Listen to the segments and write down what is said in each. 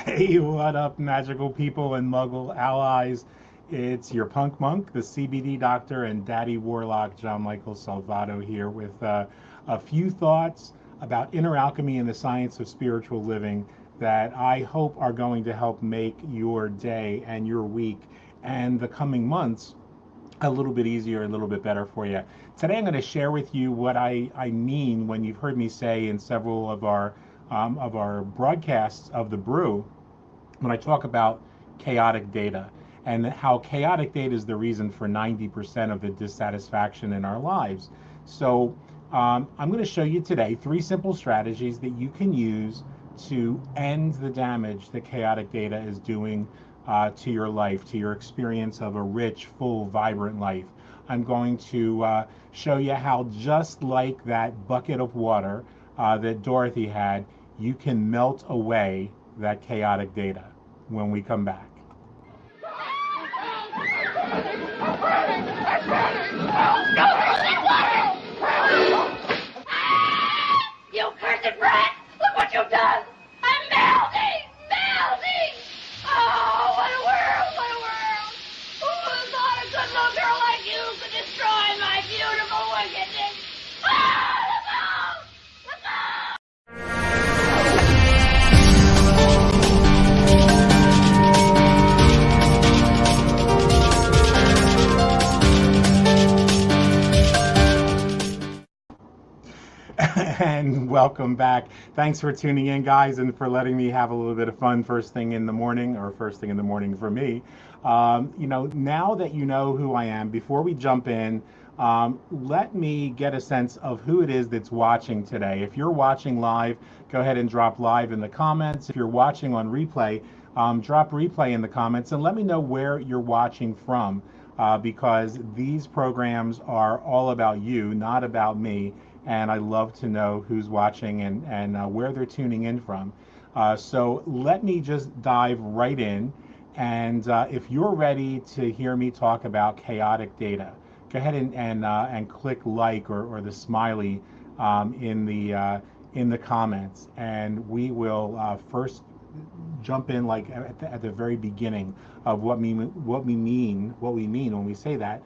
Hey, what up, magical people and muggle allies? It's your punk monk, the CBD doctor, and daddy warlock, John Michael Salvato, here with a few thoughts about inner alchemy and the science of spiritual living that I hope are going to help make your day and your week and the coming months a little bit easier, a little bit better for you. Today, I'm going to share with you what I mean when you've heard me say in several of our broadcasts of the brew when I talk about chaotic data and how chaotic data is the reason for 90% of the dissatisfaction in our lives. So, I'm going to show you today three simple strategies that you can use to end the damage that chaotic data is doing to your life, to your experience of a rich, full, vibrant life. I'm going to show you how, just like that bucket of water that Dorothy had, you can melt away that chaotic data when we come back. You cursed brat! Look what you've done! I'm melting! Melting! Oh, what a world! What a world! Who would have thought a good little girl like you could destroy my beautiful wickedness? Ah, look out! Look out! And welcome back. Thanks for tuning in, guys, and for letting me have a little bit of fun first thing in the morning, or first thing in the morning for me. Now that you know who I am, before we jump in, let me get a sense of who it is that's watching today. If you're watching live, go ahead and drop live in the comments. If you're watching on replay, drop replay in the comments and let me know where you're watching from. Because these programs are all about you, not about me. And I love to know who's watching and where they're tuning in from. So let me just dive right in. And if you're ready to hear me talk about chaotic data, go ahead and click like or the smiley in the comments, and we will first jump in like at the very beginning of what we mean when we say that,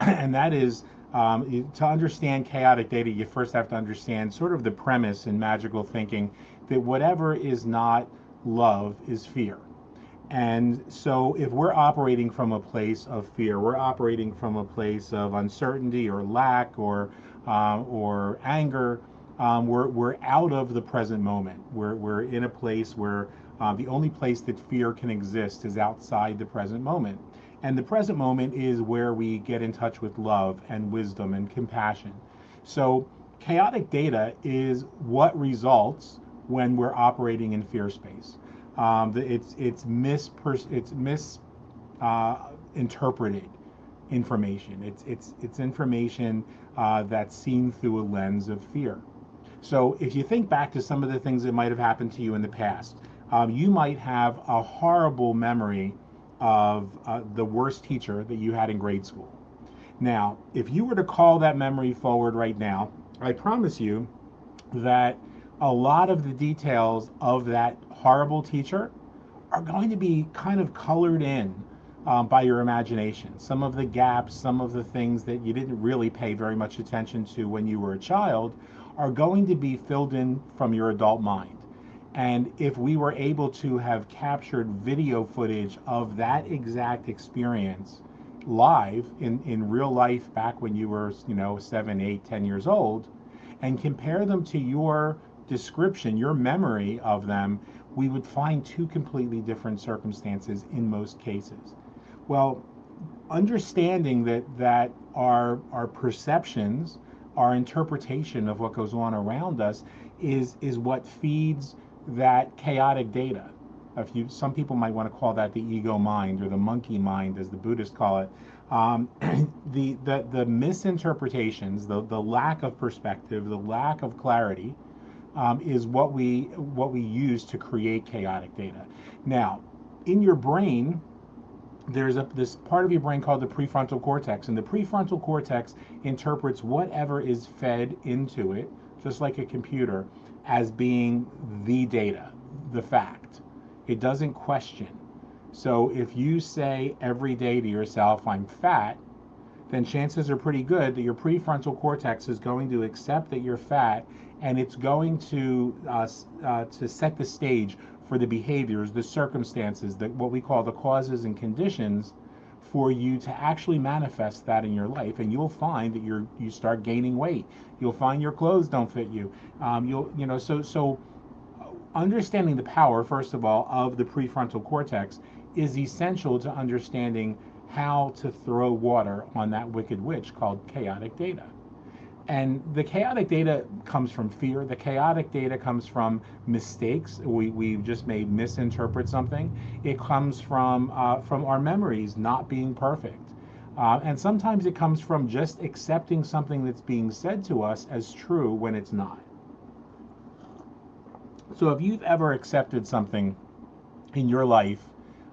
and that is to understand chaotic data. You first have to understand sort of the premise in magical thinking that whatever is not love is fear. And so, if we're operating from a place of fear, we're operating from a place of uncertainty or lack or anger. We're out of the present moment. We're in a place where the only place that fear can exist is outside the present moment. And the present moment is where we get in touch with love and wisdom and compassion. So, chaotic data is what results when we're operating in fear space. It's misinterpreted information. It's information that's seen through a lens of fear. So if you think back to some of the things that might have happened to you in the past, you might have a horrible memory of the worst teacher that you had in grade school. Now, if you were to call that memory forward right now, I promise you that a lot of the details of that horrible teacher are going to be kind of colored in by your imagination. Some of the gaps, some of the things that you didn't really pay very much attention to when you were a child are going to be filled in from your adult mind. And if we were able to have captured video footage of that exact experience live in real life back when you were, 7, 8, 10 years old, and compare them to your description, your memory of them, we would find two completely different circumstances in most cases. Well, understanding that our perceptions, our interpretation of what goes on around us is what feeds that chaotic data. Some people might want to call that the ego mind or the monkey mind, as the Buddhists call it. The misinterpretations, the lack of perspective, the lack of clarity, is what we use to create chaotic data. Now, in your brain, there's this part of your brain called the prefrontal cortex, and the prefrontal cortex interprets whatever is fed into it, just like a computer, as being the data, the fact. It doesn't question. So if you say every day to yourself, I'm fat, then chances are pretty good that your prefrontal cortex is going to accept that you're fat, and it's going to set the stage for the behaviors, the circumstances, that what we call the causes and conditions, for you to actually manifest that in your life. And you'll find that you start gaining weight. You'll find your clothes don't fit you. So understanding the power, first of all, of the prefrontal cortex is essential to understanding how to throw water on that wicked witch called chaotic data. And the chaotic data comes from fear. The chaotic data comes from mistakes. We just may misinterpret something. It comes from our memories not being perfect. And sometimes it comes from just accepting something that's being said to us as true when it's not. So if you've ever accepted something in your life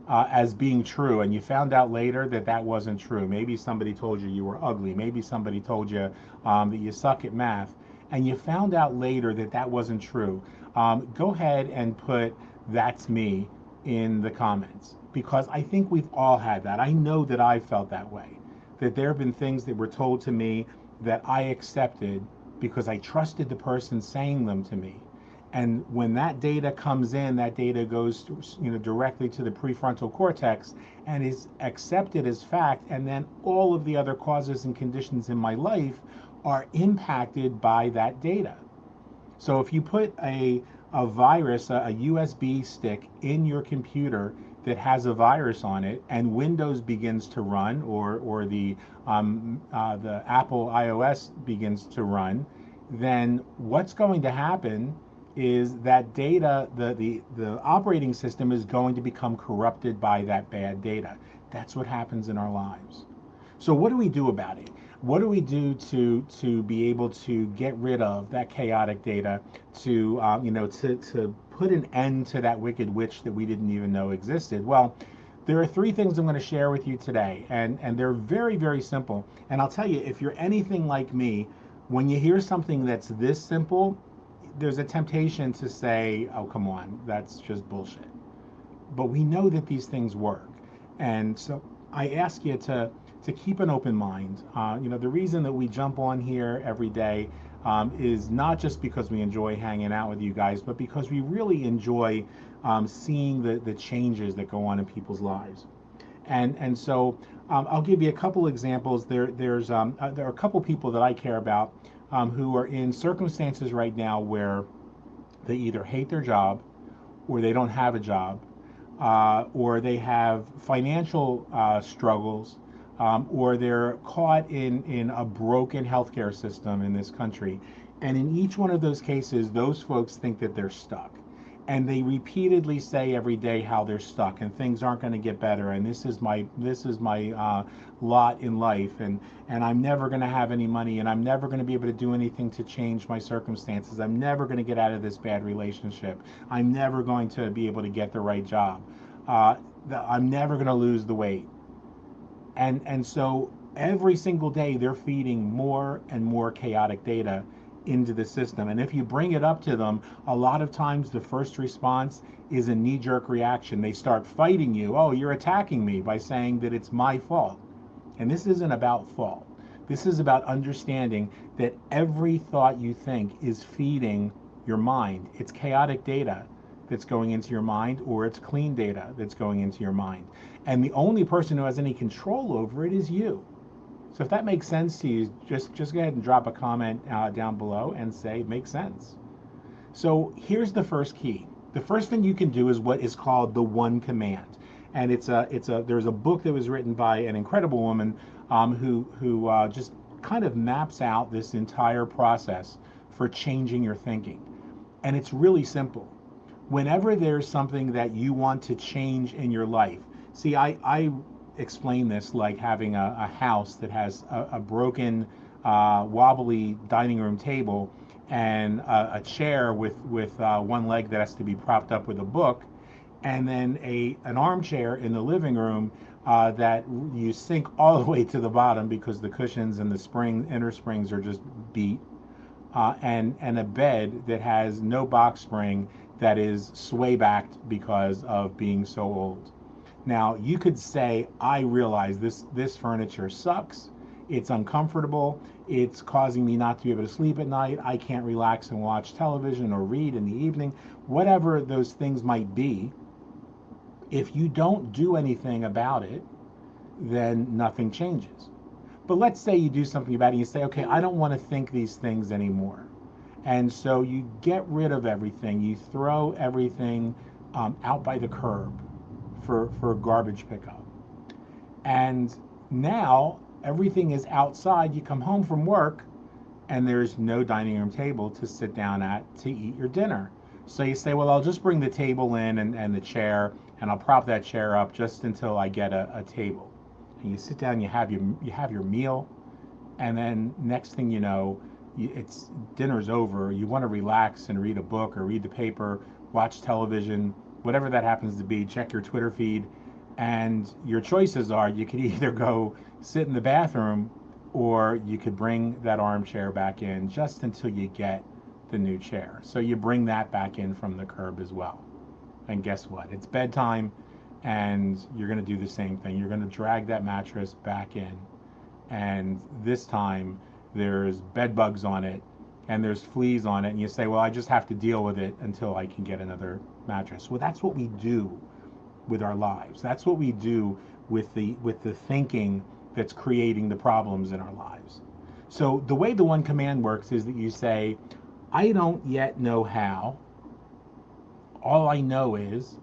as being true, and you found out later that that wasn't true, maybe somebody told you you were ugly, maybe somebody told you that you suck at math, and you found out later that that wasn't true, go ahead and put "that's me" in the comments, because I think we've all had that. I know that I felt that way, that there have been things that were told to me that I accepted because I trusted the person saying them to me. And when that data comes in, that data goes directly to the prefrontal cortex and is accepted as fact. And then all of the other causes and conditions in my life are impacted by that data. So if you put a virus, a USB stick in your computer that has a virus on it, and Windows begins to run, or the Apple iOS begins to run, then what's going to happen is that data, the operating system is going to become corrupted by that bad data. That's what happens in our lives. So what do we do about it? What do we do to be able to get rid of that chaotic data, to put an end to that wicked witch that we didn't even know existed? Well, there are three things I'm going to share with you today, and they're very, very simple. And I'll tell you, if you're anything like me, when you hear something that's this simple, there's a temptation to say, oh, come on, that's just bullshit. But we know that these things work. And so I ask you to keep an open mind. The reason that we jump on here every day is not just because we enjoy hanging out with you guys, but because we really enjoy seeing the changes that go on in people's lives. And so I'll give you a couple examples. There are a couple people that I care about who are in circumstances right now where they either hate their job, or they don't have a job, or they have financial struggles, or they're caught in a broken healthcare system in this country. And in each one of those cases, those folks think that they're stuck. And they repeatedly say every day how they're stuck and things aren't going to get better, and this is my lot in life, and I'm never going to have any money, and I'm never going to be able to do anything to change my circumstances. I'm never going to get out of this bad relationship. I'm never going to be able to get the right job. I'm never going to lose the weight. And so every single day they're feeding more and more chaotic data into the system. And if you bring it up to them, a lot of times the first response is a knee-jerk reaction. They start fighting you. Oh, you're attacking me, by saying that it's my fault. And this isn't about fault. This is about understanding that every thought you think is feeding your mind. It's chaotic data that's going into your mind, or it's clean data that's going into your mind. And the only person who has any control over it is you. So if that makes sense to you, just go ahead and drop a comment down below and say it makes sense. So here's the first key. The first thing you can do is what is called the one command. And there's a book that was written by an incredible woman who just kind of maps out this entire process for changing your thinking. And it's really simple. Whenever there's something that you want to change in your life, see, I explain this like having a house that has a broken, wobbly dining room table and a chair with one leg that has to be propped up with a book, and then an armchair in the living room that you sink all the way to the bottom because the cushions and the inner springs are just beat, and a bed that has no box spring that is sway backed because of being so old. Now, you could say, I realize this furniture sucks. It's uncomfortable. It's causing me not to be able to sleep at night. I can't relax and watch television or read in the evening. Whatever those things might be, if you don't do anything about it, then nothing changes. But let's say you do something about it and you say, okay, I don't want to think these things anymore. And so you get rid of everything. You throw everything out by the curb for garbage pickup. And now everything is outside. You come home from work and there's no dining room table to sit down at to eat your dinner. So you say, well, I'll just bring the table in and the chair, and I'll prop that chair up just until I get a table. And you sit down, you have your meal, and then next thing you know, it's dinner's over. You want to relax and read a book or read the paper, watch television, whatever that happens to be, check your Twitter feed, and your choices are you could either go sit in the bathroom or you could bring that armchair back in just until you get the new chair. So you bring that back in from the curb as well. And guess what? It's bedtime and you're going to do the same thing. You're going to drag that mattress back in, and this time there's bed bugs on it and there's fleas on it, and you say, well, I just have to deal with it until I can get another mattress. Well, that's what we do with our lives. That's what we do with the thinking that's creating the problems in our lives. So the way the one command works is that you say, I don't yet know how. All I know is ...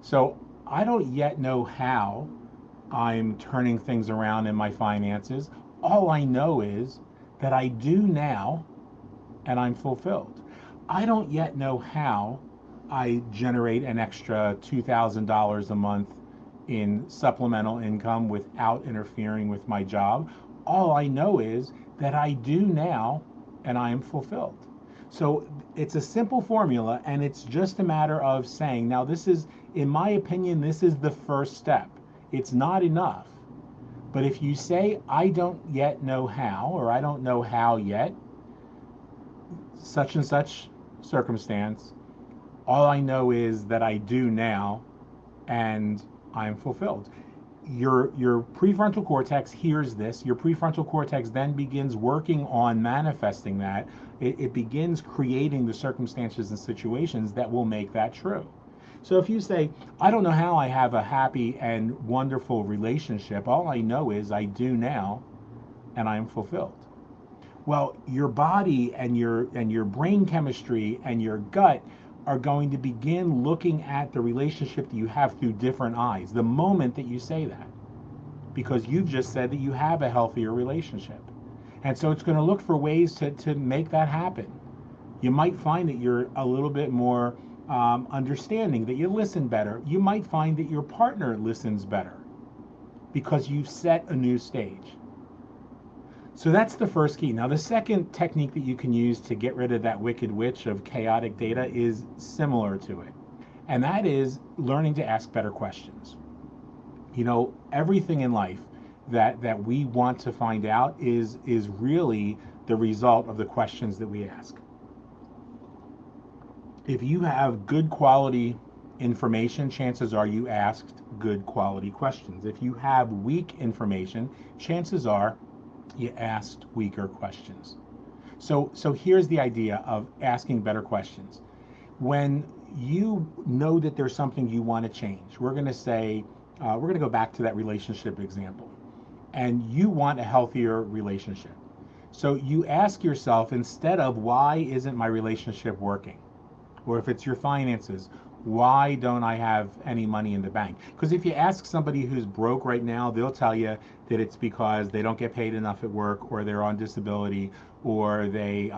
So I don't yet know how I'm turning things around in my finances. All I know is that I do now and I'm fulfilled. I don't yet know how I generate an extra $2,000 a month in supplemental income without interfering with my job. All I know is that I do now and I am fulfilled. So it's a simple formula, and it's just a matter of saying, now this is, in my opinion, this is the first step. It's not enough. But if you say, I don't yet know how, or I don't know how yet, such and such circumstance, all I know is that I do now and I'm fulfilled. Your prefrontal cortex hears this. Your prefrontal cortex then begins working on manifesting that. It begins creating the circumstances and situations that will make that true. So if you say, I don't know how I have a happy and wonderful relationship, all I know is I do now and I am fulfilled. Well, your body and your brain chemistry and your gut are going to begin looking at the relationship that you have through different eyes the moment that you say that, because you've just said that you have a healthier relationship. And so it's going to look for ways to make that happen. You might find that you're a little bit more understanding, that you listen better. You might find that your partner listens better because you've set a new stage. So that's the first key. Now, the second technique that you can use to get rid of that wicked witch of chaotic data is similar to it. And that is learning to ask better questions. You know, everything in life that we want to find out is really the result of the questions that we ask. If you have good quality information, chances are you asked good quality questions. If you have weak information, chances are you asked weaker questions. So here's the idea of asking better questions. When you know that there's something you want to change, we're going to say, we're going to go back to that relationship example, and you want a healthier relationship. So you ask yourself, instead of why isn't my relationship working? Or if it's your finances, why don't I have any money in the bank? Because if you ask somebody who's broke right now, they'll tell you that it's because they don't get paid enough at work, or they're on disability, or they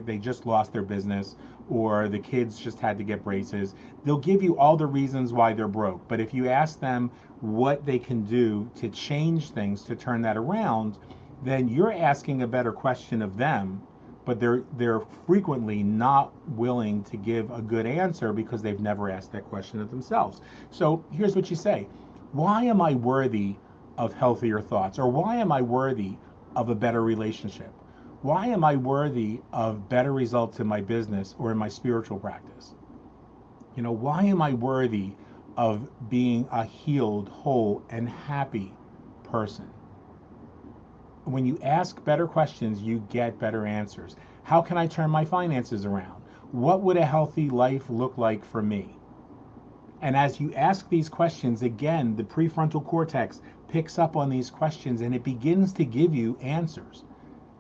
they just lost their business, or the kids just had to get braces. They'll give you all the reasons why they're broke. But if you ask them what they can do to change things, to turn that around, then you're asking a better question of them, but they're frequently not willing to give a good answer because they've never asked that question of themselves. So here's what you say: why am I worthy of healthier thoughts? Or why am I worthy of a better relationship? Why am I worthy of better results in my business or in my spiritual practice? Why am I worthy of being a healed, whole, and happy person? When you ask better questions, you get better answers. How can I turn my finances around? What would a healthy life look like for me? And as you ask these questions, again, the prefrontal cortex picks up on these questions and it begins to give you answers.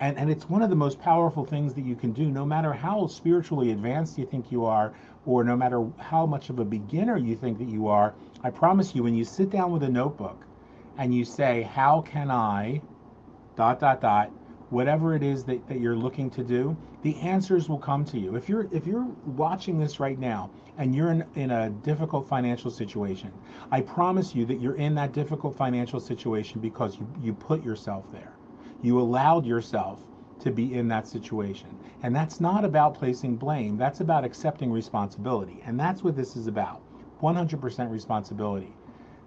And it's one of the most powerful things that you can do, no matter how spiritually advanced you think you are, or no matter how much of a beginner you think that you are. I promise you, when you sit down with a notebook and you say, how can I, dot, dot, dot, whatever it is that you're looking to do, the answers will come to you. If you're watching this right now and you're in a difficult financial situation, I promise you that you're in that difficult financial situation because you put yourself there. You allowed yourself to be in that situation. And that's not about placing blame. That's about accepting responsibility. And that's what this is about. 100% responsibility.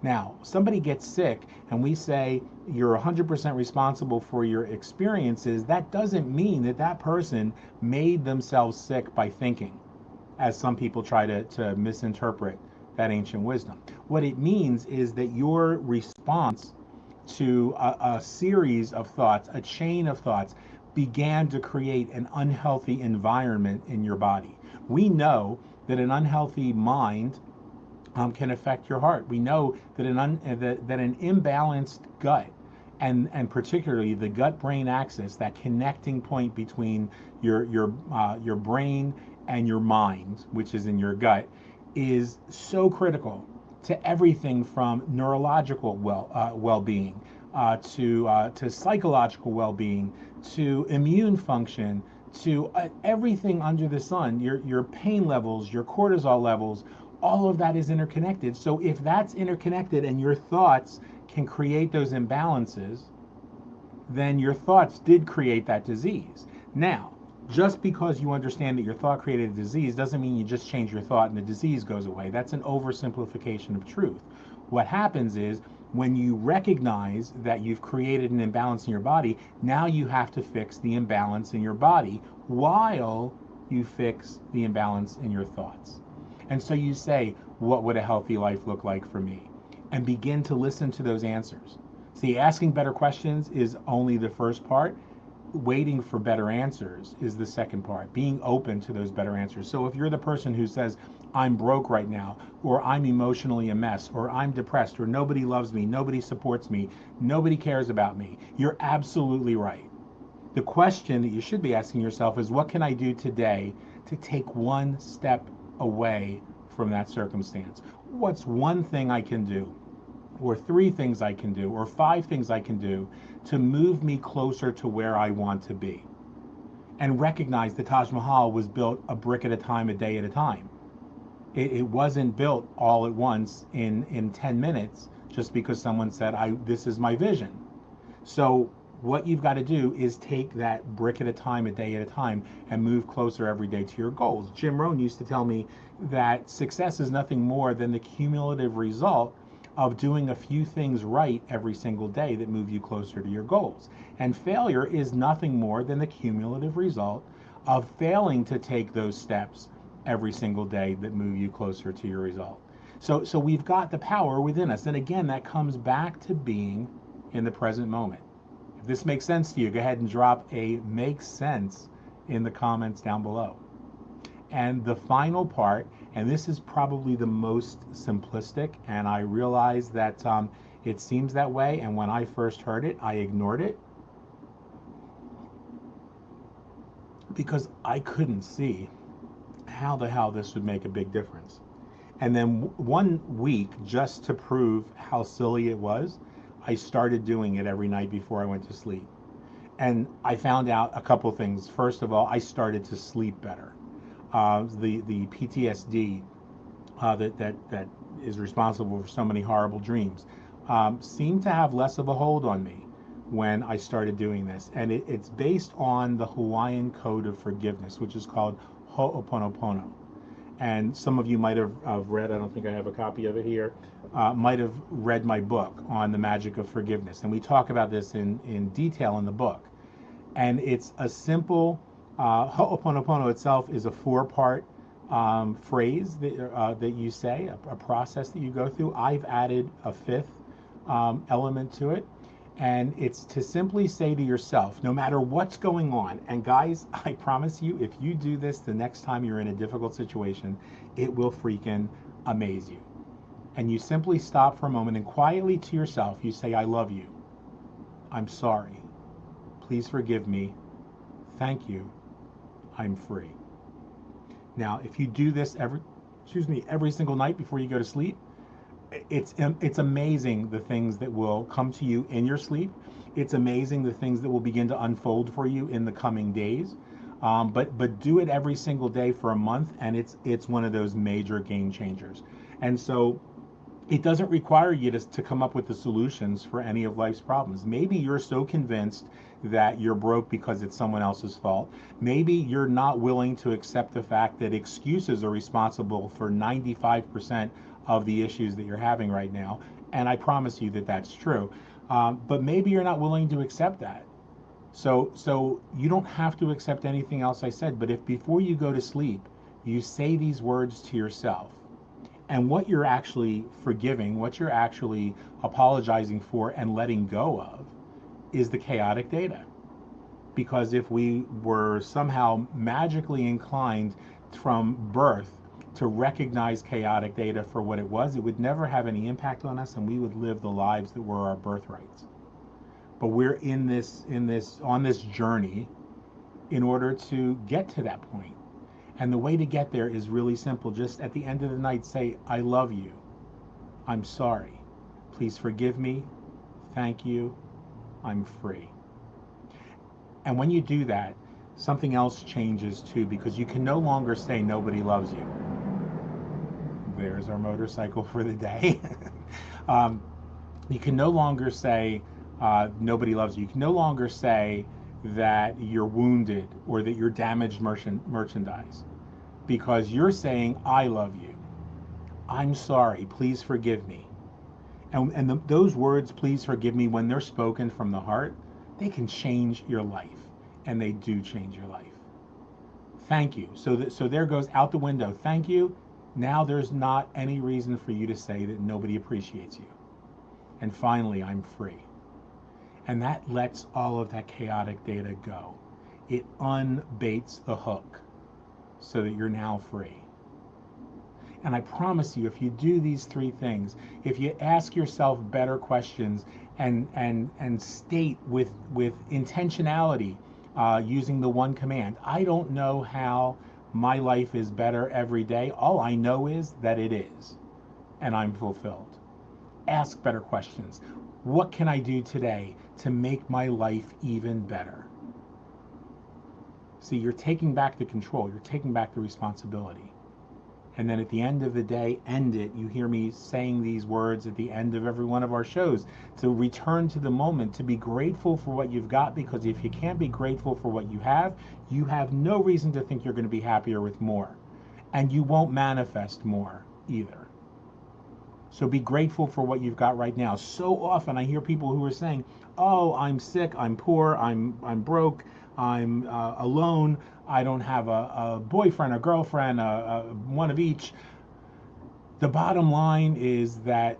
Now, somebody gets sick and we say you're 100% responsible for your experiences. That doesn't mean that that person made themselves sick by thinking, as some people try to misinterpret that ancient wisdom. What it means is that your response to a series of thoughts, a chain of thoughts, began to create an unhealthy environment in your body. We know that an unhealthy mind can affect your heart. We know that an imbalanced gut, and particularly the gut-brain axis, that connecting point between your brain and your mind, which is in your gut, is so critical to everything from neurological well-being to psychological well-being to immune function to everything under the sun. Your pain levels, your cortisol levels, all of that is interconnected. So if that's interconnected and your thoughts can create those imbalances, then your thoughts did create that disease. Now, just because you understand that your thought created a disease doesn't mean you just change your thought and the disease goes away. That's an oversimplification of truth. What happens is when you recognize that you've created an imbalance in your body, now you have to fix the imbalance in your body while you fix the imbalance in your thoughts. And so you say, what would a healthy life look like for me? And begin to listen to those answers. See, asking better questions is only the first part. Waiting for better answers is the second part, being open to those better answers. So if you're the person who says, I'm broke right now, or I'm emotionally a mess, or I'm depressed, or nobody loves me, nobody supports me, nobody cares about me, you're absolutely right. The question that you should be asking yourself is, what can I do today to take one step away from that circumstance? What's one thing I can do, or three things I can do, or five things I can do to move me closer to where I want to be? And recognize the Taj Mahal was built a brick at a time, a day at a time. It wasn't built all at once in 10 minutes just because someone said, this is my vision. So what you've got to do is take that brick at a time, a day at a time, and move closer every day to your goals. Jim Rohn used to tell me that success is nothing more than the cumulative result of doing a few things right every single day that move you closer to your goals. And failure is nothing more than the cumulative result of failing to take those steps every single day that move you closer to your result. So we've got the power within us. And again, that comes back to being in the present moment. If this makes sense to you, go ahead and drop a makes sense in the comments down below. And the final part, and this is probably the most simplistic, and I realize that it seems that way, and when I first heard it, I ignored it because I couldn't see how the hell this would make a big difference. And then 1 week, just to prove how silly it was, I started doing it every night before I went to sleep. And I found out a couple things. First of all, I started to sleep better. The PTSD that is responsible for so many horrible dreams seemed to have less of a hold on me when I started doing this. And it's based on the Hawaiian Code of Forgiveness, which is called Ho'oponopono. And some of you might have read, I don't think I have a copy of it here, might have read my book on the magic of forgiveness. And we talk about this in detail in the book. And it's a simple, Ho'oponopono itself is a four-part phrase that you say, a process that you go through. I've added a fifth element to it. And it's to simply say to yourself, no matter what's going on, and guys, I promise you, if you do this the next time you're in a difficult situation, it will freaking amaze you. And you simply stop for a moment and quietly to yourself, you say, I love you. I'm sorry. Please forgive me. Thank you. I'm free. Now, if you do this every single night before you go to sleep, it's amazing the things that will come to you in your sleep. It's amazing the things that will begin to unfold for you in the coming days. But do it every single day for a month, and it's one of those major game changers. And so it doesn't require you to come up with the solutions for any of life's problems. Maybe you're so convinced that you're broke because it's someone else's fault. Maybe you're not willing to accept the fact that excuses are responsible for 95% of the issues that you're having right now. And I promise you that that's true. But maybe you're not willing to accept that. So you don't have to accept anything else I said, but if before you go to sleep, you say these words to yourself, and what you're actually forgiving, what you're actually apologizing for and letting go of is the chaotic data. Because if we were somehow magically inclined from birth to recognize chaotic data for what it was, it would never have any impact on us, and we would live the lives that were our birthrights. But we're on this journey in order to get to that point. And the way to get there is really simple. Just at the end of the night, say, I love you. I'm sorry. Please forgive me. Thank you. I'm free. And when you do that, something else changes too, because you can no longer say nobody loves you. There's our motorcycle for the day. You can no longer say nobody loves you. You can no longer say that you're wounded or that you're damaged merchandise, because you're saying, I love you. I'm sorry. Please forgive me. And those words, please forgive me, when they're spoken from the heart, they can change your life. And they do change your life. Thank you. So there goes out the window. Thank you. Now there's not any reason for you to say that nobody appreciates you. And finally, I'm free. And that lets all of that chaotic data go. It unbaits the hook so that you're now free. And I promise you, if you do these three things, if you ask yourself better questions and state with intentionality, using the one command, I don't know how my life is better every day. All I know is that it is, and I'm fulfilled. Ask better questions. What can I do today to make my life even better? See, you're taking back the control. You're taking back the responsibility. And then at the end of the day, end it. You hear me saying these words at the end of every one of our shows, to return to the moment, to be grateful for what you've got, because if you can't be grateful for what you have no reason to think you're going to be happier with more. And you won't manifest more either. So be grateful for what you've got right now. So often I hear people who are saying, oh, I'm sick, I'm poor, I'm broke, I'm alone, I don't have a boyfriend, a girlfriend, one of each. The bottom line is that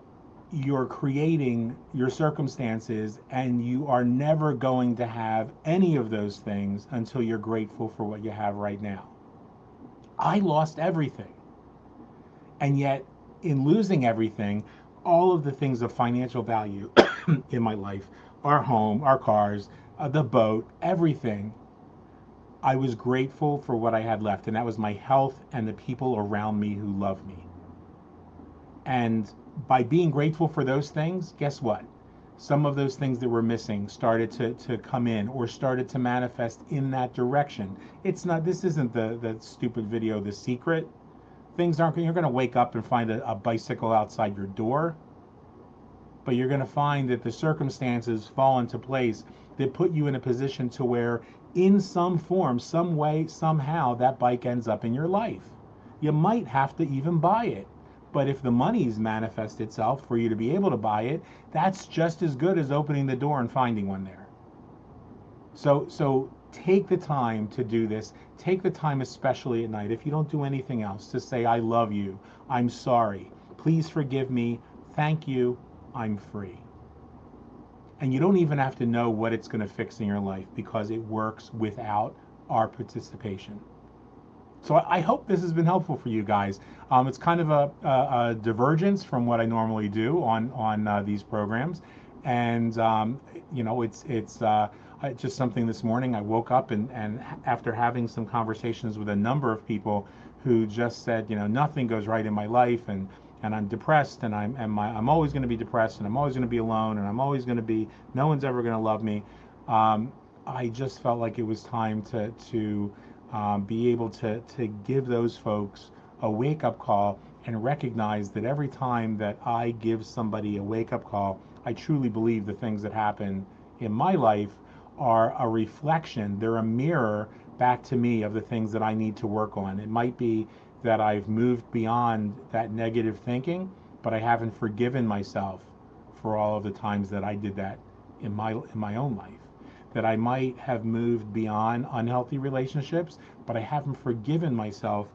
you're creating your circumstances, and you are never going to have any of those things until you're grateful for what you have right now. I lost everything. And yet, in losing everything, all of the things of financial value in my life, our home, our cars, the boat, everything, I was grateful for what I had left, and that was my health and the people around me who love me. And by being grateful for those things, guess what? Some of those things that were missing started to come in, or started to manifest in that direction. This isn't the stupid video, The Secret. Things aren't, you're going to wake up and find a bicycle outside your door, but you're going to find that the circumstances fall into place that put you in a position to where, in some form, some way, somehow, that bike ends up in your life. You might have to even buy it, but if the money's manifest itself for you to be able to buy it, that's just as good as opening the door and finding one there. So take the time to do this. Take the time, especially at night, if you don't do anything else, to say, I love you. I'm sorry. Please forgive me. Thank you. I'm free. And you don't even have to know what it's going to fix in your life because it works without our participation. So I hope this has been helpful for you guys. It's kind of a divergence from what I normally do on these programs, and just something this morning. I woke up and after having some conversations with a number of people who just said, nothing goes right in my life, and I'm depressed, and I'm always going to be depressed, and I'm always going to be alone, and I'm always going to be no one's ever going to love me. I just felt like it was time to be able to give those folks a wake up call and recognize that every time that I give somebody a wake up call, I truly believe the things that happen in my life are a reflection, they're a mirror back to me of the things that I need to work on. It might be that I've moved beyond that negative thinking, but I haven't forgiven myself for all of the times that I did that in my own life. That I might have moved beyond unhealthy relationships, but I haven't forgiven myself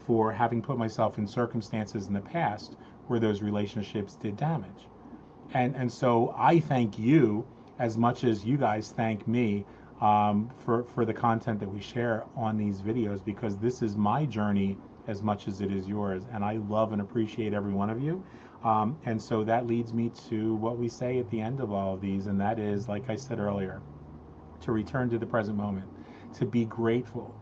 for having put myself in circumstances in the past where those relationships did damage. And so I thank you as much as you guys thank me for the content that we share on these videos, because this is my journey as much as it is yours, and I love and appreciate every one of you. And so that leads me to what we say at the end of all of these, and that is, like I said earlier, to return to the present moment, to be grateful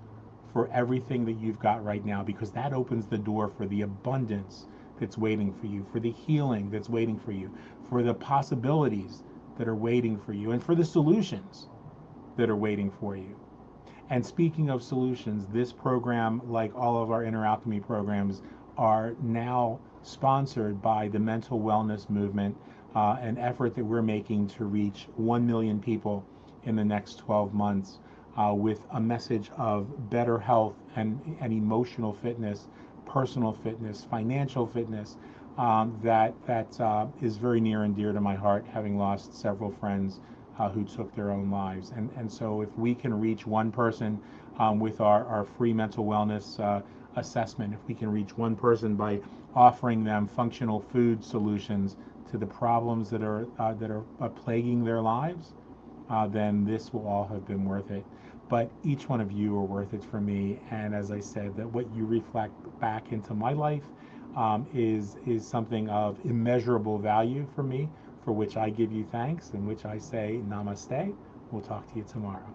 for everything that you've got right now, because that opens the door for the abundance that's waiting for you, for the healing that's waiting for you, for the possibilities that are waiting for you, and for the solutions that are waiting for you. And speaking of solutions, this program, like all of our Inner Alchemy programs, are now sponsored by the mental wellness movement, an effort that we're making to reach 1 million people in the next 12 months with a message of better health and emotional fitness, personal fitness, financial fitness, that is very near and dear to my heart, having lost several friends who took their own lives. And so if we can reach one person with our free mental wellness assessment, if we can reach one person by offering them functional food solutions to the problems that are plaguing their lives, then this will all have been worth it. But each one of you are worth it for me. And as I said, that what you reflect back into my life is something of immeasurable value for me, for which I give you thanks and which I say namaste. We'll talk to you tomorrow.